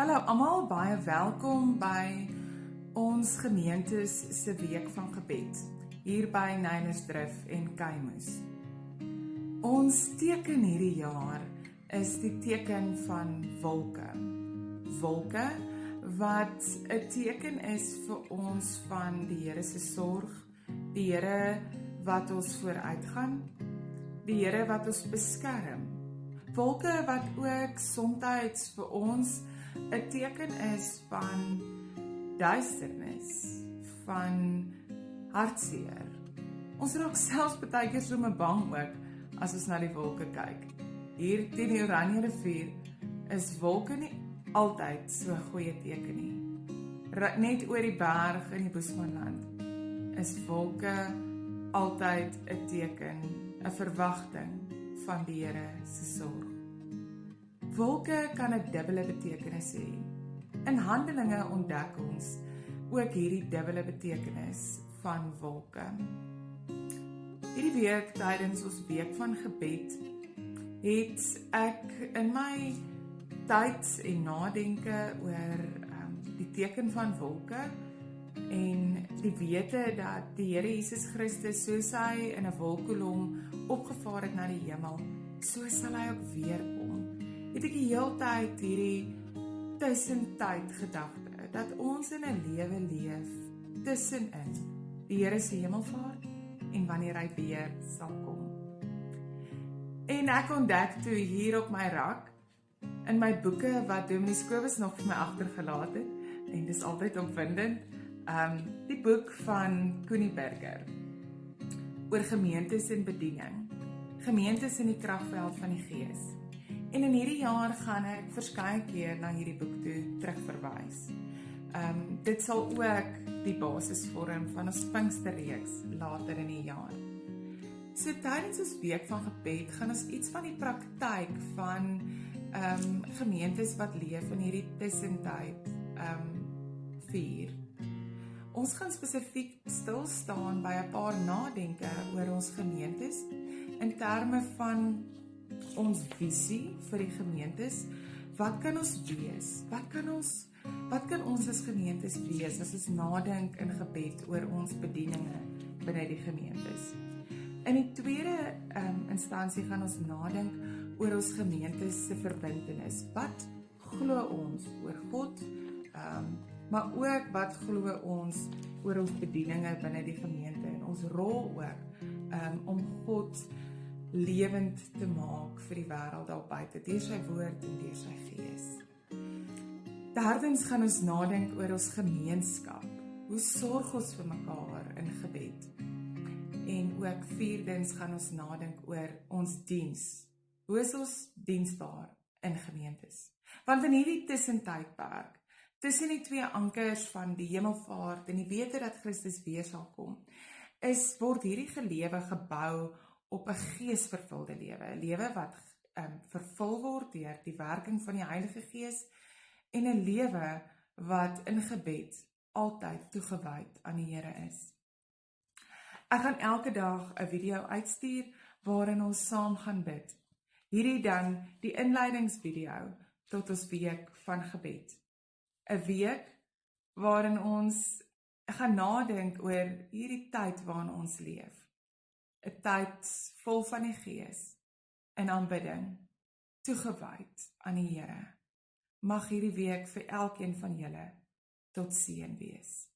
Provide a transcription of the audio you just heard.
Hallo almal, baie welkom by ons gemeentes se week van gebed hier by Nynersdrift en Keimus. Ons teken hierdie jaar is die teken van wolke. Wolke wat 'n teken is vir ons van die Here se sorg, die Here wat ons vooruitgaan, die Here wat ons beskerm. Wolke wat ook soms vir ons 'n teken is van duisternis, van hartseer. Ons raak selfs baie keer so bang ook as ons na die wolke kyk. Hier teen die Oranje rivier is wolke nie altyd so 'n goeie teken nie. Net oor die berg in die Boesmanland is wolke altyd 'n teken, 'n verwagting van die Here se sorg. Wolke kan 'n dubbele betekenis hê. In Handelinge ontdek ons ook hierdie dubbele betekenis van wolke. Hierdie week tydens ons week van gebed het ek in my tyd en nadenke oor die teken van wolke en die wete dat die Here Jesus Christus soos hy in 'n wolkkolom opgevaar het na die hemel, so sal hy ook weer kom. Het ek die hele tyd hierdie tussentyd gedagte, dat ons in 'n lewe leef tussenin die Here se hemelvaart en wanneer hy weer sal kom. En ek ontdek toe hier op my rak, in my boeke wat Dominee Kobus nog vir my agtergelaat het, en dis altyd opwindend, die boek van Connie Burger, oor gemeentes en bediening, gemeentes in die kragveld van die Gees. En in hierdie jaar gaan ek verskeie keer na hierdie boek toe terugverwys. Dit sal ook die basis vorm van ons Pinksterreeks later in die jaar. So tydens ons week van gebed gaan ons iets van die praktyk van gemeentes wat leef in hierdie tussentyd vier. Ons gaan spesifiek stil staan by 'n paar nadenke oor ons gemeentes in terme van ons visie vir die gemeentes. Wat kan ons wees? Wat kan ons as gemeentes wees as ons nadink in gebed oor ons bedieninge binne die gemeentes? In die tweede instansie gaan ons nadink oor ons gemeentes se verbintenis. Wat glo ons oor God? Maar ook wat glo ons oor ons bedieninge binne die gemeente en ons rol ook om God lewend te maak vir die wêreld daar buite, deur sy woord en deur sy gees. Derdens gaan ons nadink oor ons gemeenskap. Hoe sorg ons vir mekaar in gebed? En ook vierdens gaan ons nadink oor ons diens. Hoe is ons diensbaar in gemeentes? Want in hierdie tussentydperk, tussen die twee ankers van die hemelvaart en die wete dat Christus weer sal kom, word hierdie gelewe gebou op 'n geesvervulde lewe, 'n lewe wat vervul word deur die werking van die Heilige Gees en 'n lewe wat in gebed altyd toegewyd aan die Here is. Ek gaan elke dag 'n video uitstuur waarin ons saam gaan bid. Hierdie dan die inleidingsvideo tot ons week van gebed. 'n Week waarin ons gaan nadink oor hierdie tyd waarin ons leef. 'n Tyd vol van die Gees, in aanbidding, toegewyd aan die Here. Mag hierdie week vir elkeen van julle tot seën wees.